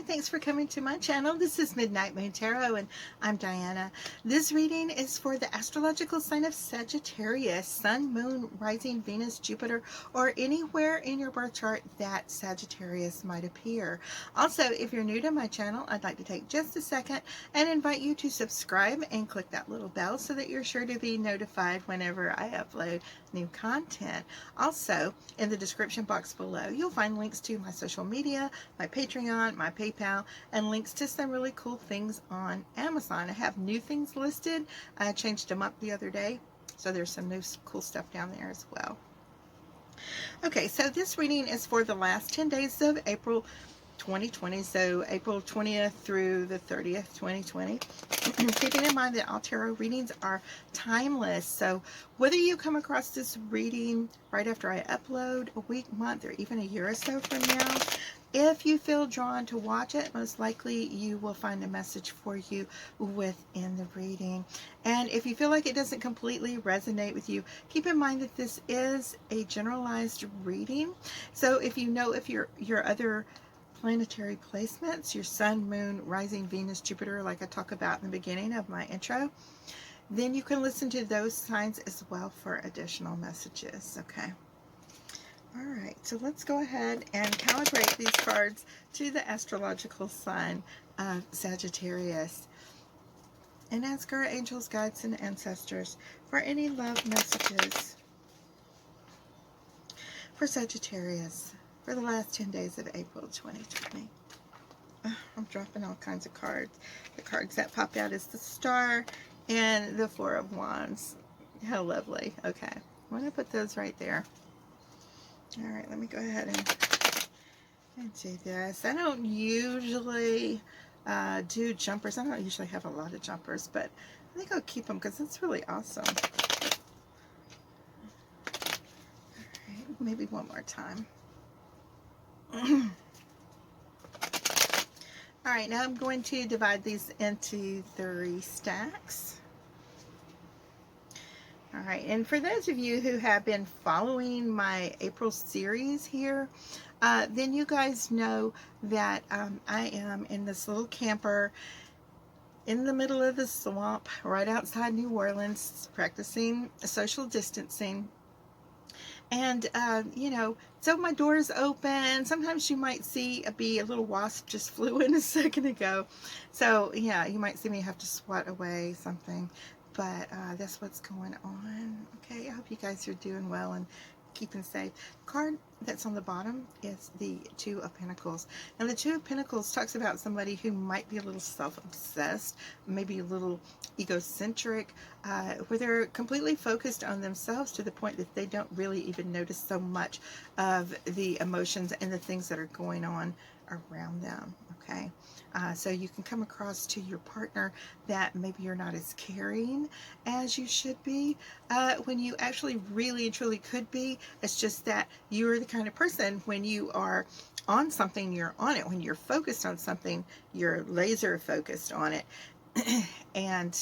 Hi, thanks for coming to my channel. This is Midnight Moon Tarot and I'm Diana. This reading is for the astrological sign of Sagittarius, Sun, Moon, Rising, Venus, Jupiter, or anywhere in your birth chart that Sagittarius might appear. Also, if you're new to my channel, I'd like to take just a second and invite you to subscribe and click that little bell so that you're sure to be notified whenever I upload new content. Also, in the description box below, you'll find links to my social media, my Patreon, my PayPal, and links to some really cool things on Amazon. I have new things listed. I changed them up the other day, so there's some new cool stuff down there as well. Okay, so this reading is for the last 10 days of April 2020, so April 20th through the 30th, 2020. Keeping in mind that all tarot readings are timeless, so whether you come across this reading right after I upload, a week, month, or even a year or so from now, if you feel drawn to watch it, most likely you will find a message for you within the reading. And if you feel like it doesn't completely resonate with you, keep in mind that this is a generalized reading. So if you know if your other planetary placements, your Sun, Moon, Rising, Venus, Jupiter, like I talk about in the beginning of my intro, then you can listen to those signs as well for additional messages, okay? All right, so let's go ahead and calibrate these cards to the astrological sign of Sagittarius and ask our angels, guides, and ancestors for any love messages for Sagittarius for the last 10 days of April 2020. I'm dropping all kinds of cards. The cards that pop out is the Star and the Four of Wands. How lovely. Okay, I'm going to put those right there. All right, let me go ahead and do this. I don't usually do jumpers. I don't usually have a lot of jumpers, but I think I'll keep them because it's really awesome. All right, maybe one more time. All right, now I'm going to divide these into 3 stacks. All right, and for those of you who have been following my April series here, then you guys know that I am in this little camper in the middle of the swamp right outside New Orleans, practicing social distancing. And, you know, so my door's open. Sometimes you might see a little wasp just flew in a second ago. So, yeah, you might see me have to swat away something. But that's what's going on. Okay, I hope you guys are doing well and keeping safe. The card that's on the bottom is the Two of Pentacles. And the Two of Pentacles talks about somebody who might be a little self-obsessed, maybe a little egocentric, where they're completely focused on themselves to the point that they don't really even notice so much of the emotions and the things that are going on around them. Okay, so you can come across to your partner that maybe you're not as caring as you should be, when you actually really and truly could be. It's just that you're the kind of person, when you are on something, you're on it. When you're focused on something, you're laser focused on it. And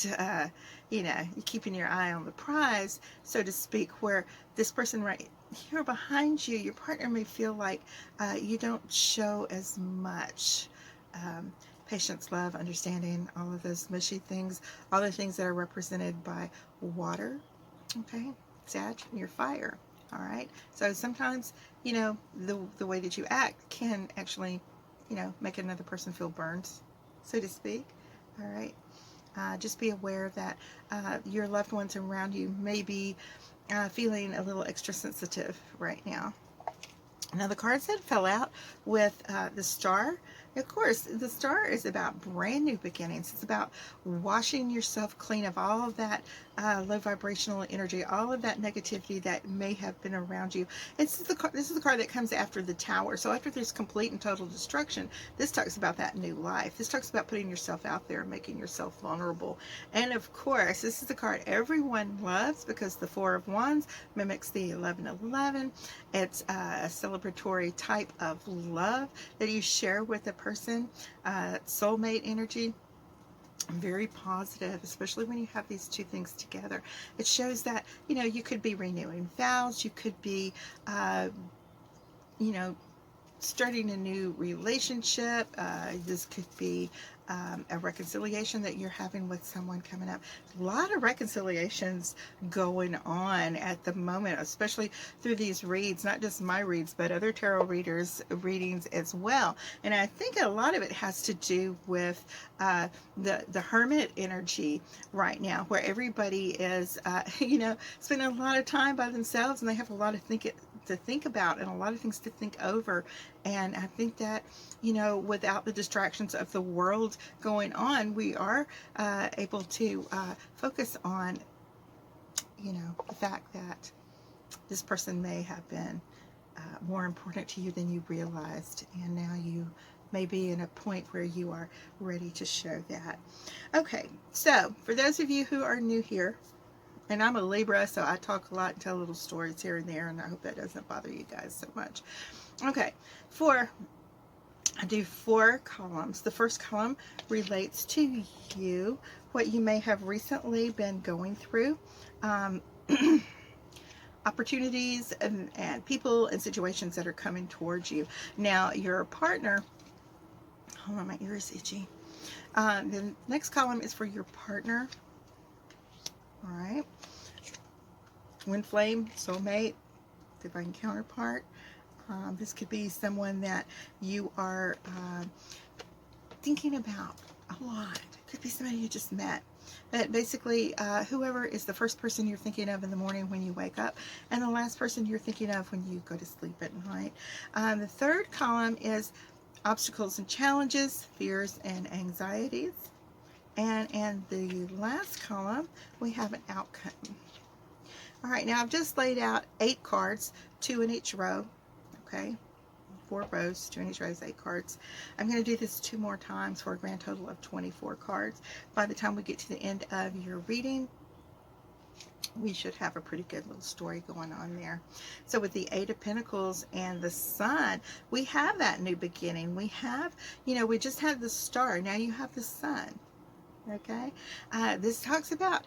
you know, you're keeping your eye on the prize, so to speak, where this person right here behind you, your partner, may feel like you don't show as much patience, love, understanding, all of those mushy things, all the things that are represented by water. Okay, Sag, you're fire. All right, so sometimes, you know, the way that you act can actually, you know, make another person feel burned, so to speak. All right, just be aware that your loved ones around you may be feeling a little extra sensitive right now. Now, the cards that fell out with the Star, of course, the Star is about brand new beginnings. It's about washing yourself clean of all of that low vibrational energy, all of that negativity that may have been around you. This is the card that comes after the Tower. So after there's complete and total destruction, this talks about that new life. This talks about putting yourself out there and making yourself vulnerable. And of course, this is the card everyone loves because the Four of Wands mimics the 1111. It's a celebratory type of love that you share with a person, soulmate energy. Very positive, especially when you have these two things together. It shows that, you know, you could be renewing vows, you could be, you know, starting a new relationship. This could be a reconciliation that you're having with someone coming up. A lot of reconciliations going on at the moment, especially through these reads, not just my reads, but other tarot readers' readings as well. And I think a lot of it has to do with the hermit energy right now, where everybody is, spending a lot of time by themselves, and they have a lot of to think about and a lot of things to think over. And I think that, without the distractions of the world going on, we are able to focus on, the fact that this person may have been more important to you than you realized, and now you may be in a point where you are ready to show that. Okay, so for those of you who are new here, and I'm a Libra, so I talk a lot and tell little stories here and there, and I hope that doesn't bother you guys so much. Okay, I do 4 columns. The first column relates to you, what you may have recently been going through, opportunities and people and situations that are coming towards you. Now, your partner, hold on, my ear is itchy. The next column is for your partner. All right. Twin flame, soulmate, divine counterpart. This could be someone that you are thinking about a lot. It could be somebody you just met. But basically, whoever is the first person you're thinking of in the morning when you wake up, and the last person you're thinking of when you go to sleep at night. The third column is obstacles and challenges, fears and anxieties. And the last column, we have an outcome. All right, now I've just laid out 8 cards, 2 in each row. Okay, 4 rows, 2 in each row is 8 cards. I'm going to do this 2 more times for a grand total of 24 cards. By the time we get to the end of your reading, we should have a pretty good little story going on there. So with the 8 of Pentacles and the Sun, we have that new beginning. We have, we just had the star. Now you have the Sun. Okay, this talks about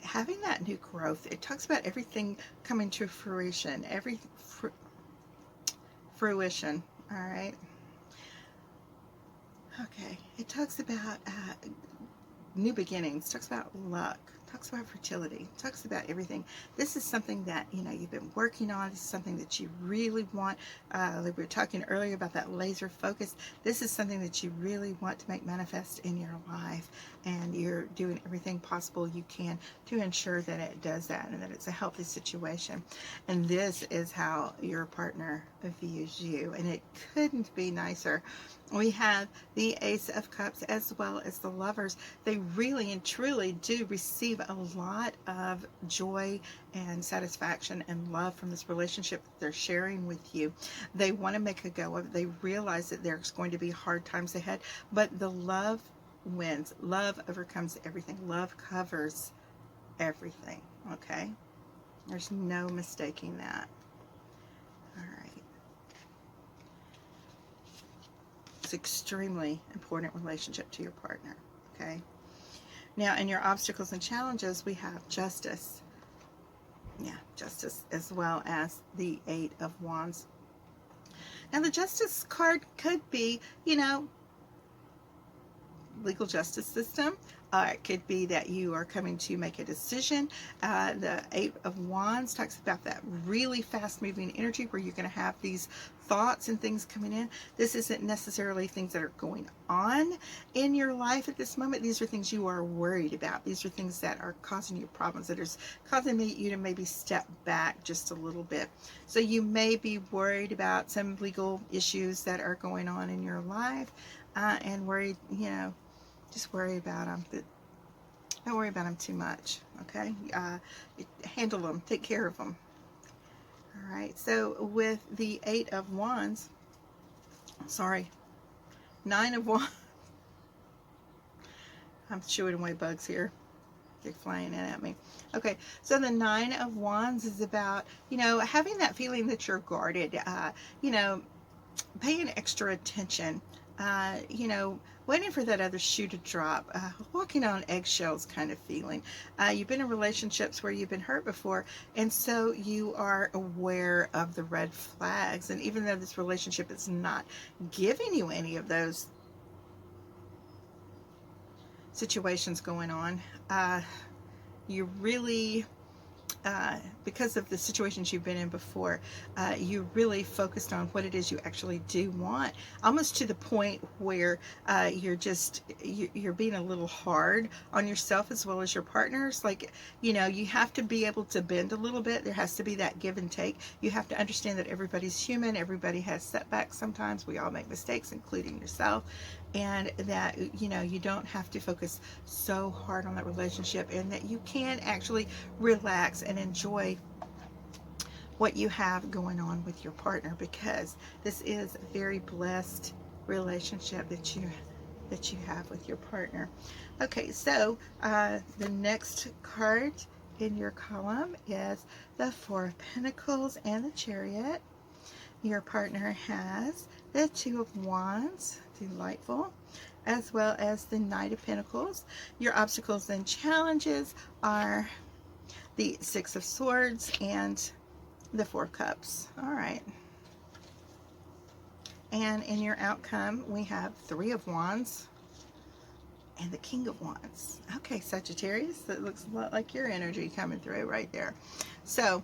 having that new growth. It talks about everything coming to fruition, fruition. All right. Okay, it talks about new beginnings. It talks about luck. It talks about fertility. It talks about everything. This is something that you've been working on. This is something that you really want. Like we were talking earlier about that laser focus. This is something that you really want to make manifest in your life, and you're doing everything possible you can to ensure that it does that and that it's a healthy situation. And this is how your partner views you, and it couldn't be nicer. We have the Ace of Cups as well as the Lovers. They really and truly do receive a lot of joy and satisfaction and love from this relationship that they're sharing with you. They want to make a go of it. They realize that there's going to be hard times ahead, but the love wins. Love overcomes everything. Love covers everything. Okay? There's no mistaking that. All right. It's an extremely important relationship to your partner. Okay? Now, in your obstacles and challenges, we have Justice. Yeah, Justice, as well as the 8 of Wands. Now, the Justice card could be, legal justice system. It could be that you are coming to make a decision. The 8 of Wands talks about that really fast-moving energy where you're going to have these thoughts and things coming in. This isn't necessarily things that are going on in your life at this moment. These are things you are worried about. These are things that are causing you problems, that are causing you to maybe step back just a little bit. So you may be worried about some legal issues that are going on in your life, and worried, just worry about them. Don't worry about them too much, okay? Handle them. Take care of them. All right, so with the 8 of Wands, 9 of Wands. I'm shooing away bugs here. They're flying in at me. Okay, so the 9 of Wands is about, having that feeling that you're guarded, paying extra attention you know, waiting for that other shoe to drop, walking on eggshells kind of feeling. You've been in relationships where you've been hurt before, and so you are aware of the red flags. And even though this relationship is not giving you any of those situations going on, you really because of the situations you've been in before, you really focused on what it is you actually do want, almost to the point where you're being a little hard on yourself as well as your partners. Like, you know, you have to be able to bend a little bit. There has to be that give and take. You have to understand that everybody's human. Everybody has setbacks sometimes. We all make mistakes, including yourself. And that, you know, you don't have to focus so hard on that relationship, and that you can actually relax and enjoy what you have going on with your partner, because this is a very blessed relationship that you have with your partner. Okay, so the next card in your column is the Four of Pentacles and the Chariot. Your partner has the Two of Wands, delightful, as well as the Knight of Pentacles. Your obstacles and challenges are the Six of Swords and the Four of Cups. All right. And in your outcome, we have Three of Wands and the King of Wands. Okay, Sagittarius, that looks a lot like your energy coming through right there. So,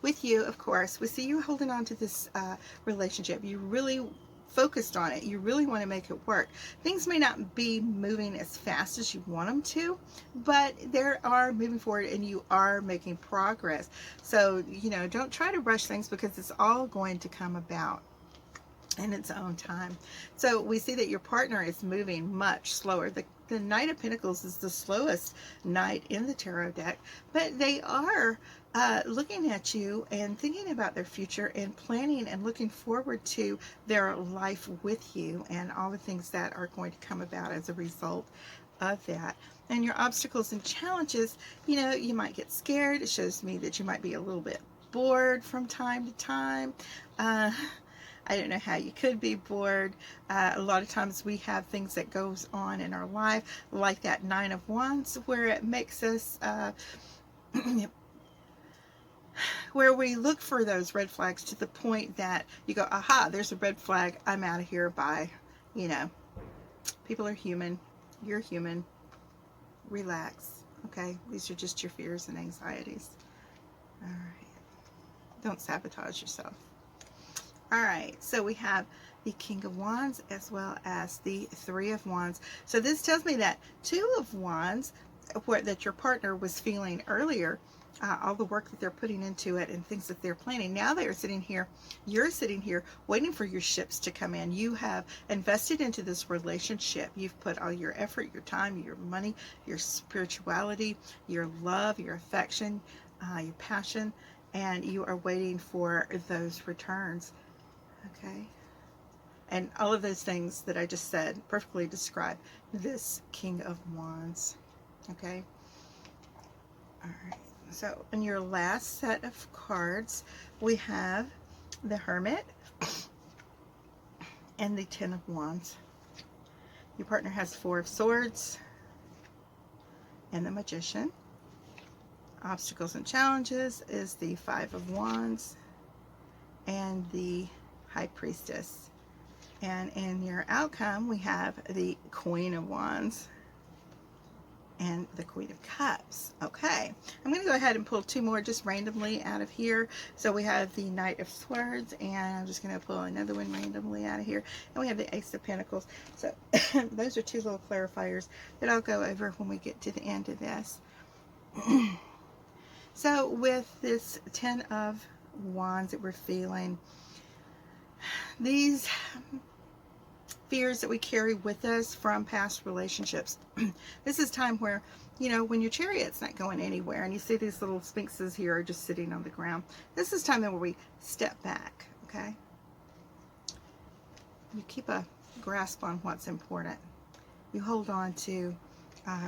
with you, of course, we see you holding on to this relationship. You really focused on it. You really want to make it work. Things may not be moving as fast as you want them to, but they are moving forward and you are making progress. So, you know, don't try to rush things, because it's all going to come about in its own time. So we see that your partner is moving much slower. The Knight of Pentacles is the slowest knight in the tarot deck, but they are looking at you and thinking about their future and planning and looking forward to their life with you and all the things that are going to come about as a result of that. And your obstacles and challenges, you know, you might get scared. It shows me that you might be a little bit bored from time to time. I don't know how you could be bored. A lot of times we have things that goes on in our life, like that Nine of Wands, where it makes us, where we look for those red flags to the point that you go, aha, there's a red flag. I'm out of here. Bye. You know, people are human. You're human. Relax. Okay. These are just your fears and anxieties. All right. Don't sabotage yourself. All right, so we have the King of Wands as well as the Three of Wands. So this tells me that Two of Wands, that your partner was feeling earlier, all the work that they're putting into it and things that they're planning. Now they're sitting here, you're sitting here waiting for your ships to come in. You have invested into this relationship. You've put all your effort, your time, your money, your spirituality, your love, your affection, your passion, and you are waiting for those returns. Okay, and all of those things that I just said perfectly describe this King of Wands. Okay, all right, so in your last set of cards we have the Hermit and the Ten of Wands. Your partner has Four of Swords and the Magician. Obstacles and challenges is the Five of Wands and the High Priestess. And in your outcome we have the Queen of Wands and the Queen of Cups. Okay, I'm going to go ahead and pull two more just randomly out of here. So we have the Knight of Swords, and I'm just going to pull another one randomly out of here, and we have the Ace of Pentacles. So those are two little clarifiers that I'll go over when we get to the end of this. So with this Ten of Wands that we're feeling, these fears that we carry with us from past relationships. This is time where, you know, when your chariot's not going anywhere and you see these little sphinxes here are just sitting on the ground, this is time where we step back, okay? You keep a grasp on what's important. You hold on to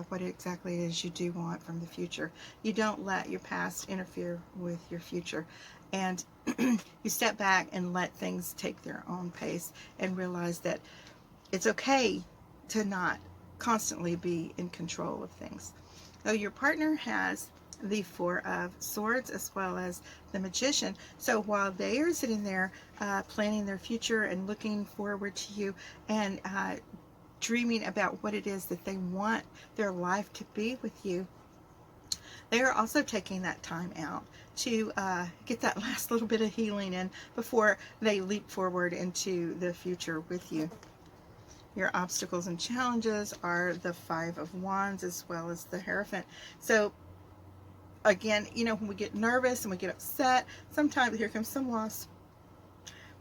what exactly it is you do want from the future. You don't let your past interfere with your future. and you step back and let things take their own pace and realize that it's okay to not constantly be in control of things. So your partner has the Four of Swords as well as the Magician. So while they are sitting there planning their future and looking forward to you and dreaming about what it is that they want their life to be with you, they are also taking that time out to get that last little bit of healing in before they leap forward into the future with you. Your obstacles and challenges are the Five of Wands as well as the Hierophant. So again, you know, when we get nervous and we get upset, sometimes here comes some loss.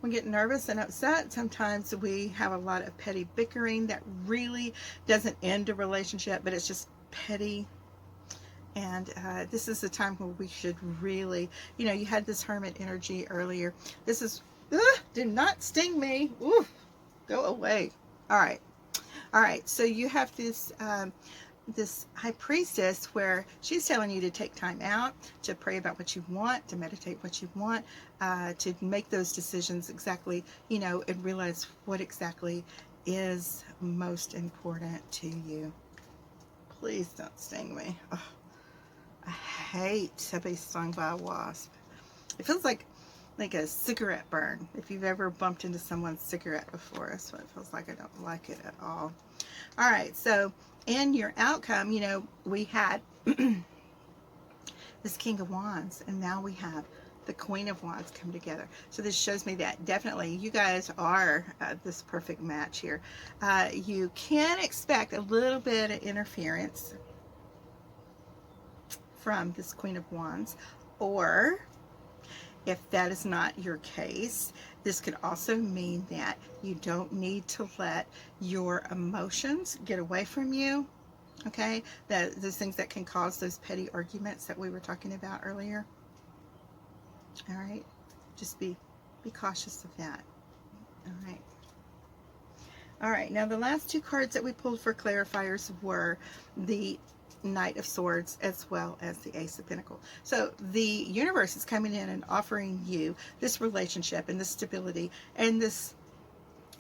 We get nervous and upset. Sometimes we have a lot of petty bickering that really doesn't end a relationship, but it's just petty. And this is the time where we should really, you know, you had this Hermit energy earlier. This is, do not sting me. Ooh, go away. All right. All right. So you have this this High Priestess where she's telling you to take time out to pray about what you want, to meditate what you want, to make those decisions exactly, you know, and realize what exactly is most important to you. Please don't sting me. Ugh. I hate to be stung by a wasp. It feels like a cigarette burn. If you've ever bumped into someone's cigarette before, that's what it feels like. I don't like it at all. All right, so in your outcome, you know, we had this King of Wands, and now we have the Queen of Wands come together. So this shows me that definitely you guys are this perfect match here. You can expect a little bit of interference from this Queen of Wands, or if that is not your case, this could also mean that you don't need to let your emotions get away from you, okay? Those things that can cause those petty arguments that we were talking about earlier. All right, just be cautious of that. All right. All right, now the last two cards that we pulled for clarifiers were the Knight of Swords as well as the Ace of Pentacles. So the universe is coming in and offering you this relationship and this stability and this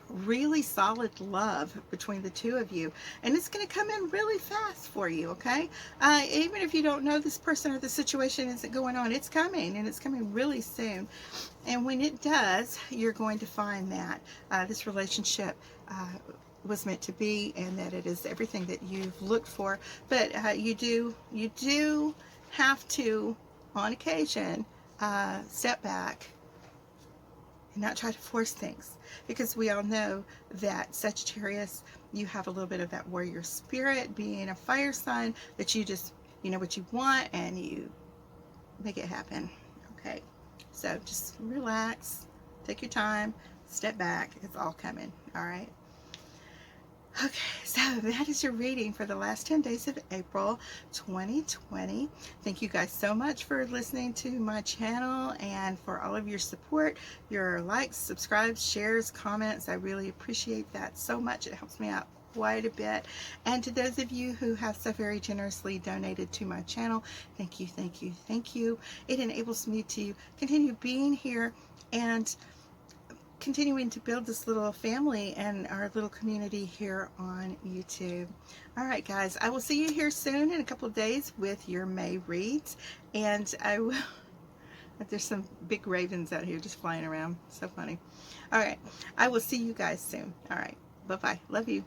really solid love between the two of you, and it's going to come in really fast for you, okay? Even if you don't know this person or the situation isn't going on, it's coming, and it's coming really soon. And when it does, you're going to find that this relationship was meant to be, and that it is everything that you've looked for. But you do have to, on occasion, step back and not try to force things, because we all know that Sagittarius, you have a little bit of that warrior spirit, being a fire sign, that you just, you know what you want and you make it happen. Okay, so just relax, take your time, step back, it's all coming. All right. Okay, so that is your reading for the last 10 days of April 2020. Thank you guys so much for listening to my channel and for all of your support, your likes, subscribes, shares, comments. I really appreciate that so much. It helps me out quite a bit. And to those of you who have so very generously donated to my channel, thank you, thank you, thank you. It enables me to continue being here and continuing to build this little family and our little community here on YouTube. All right, guys, I will see you here soon in a couple of days with your May reads, and I will. There's some big ravens out here just flying around. So funny. All right, I will see you guys soon. All right, bye-bye. Love you.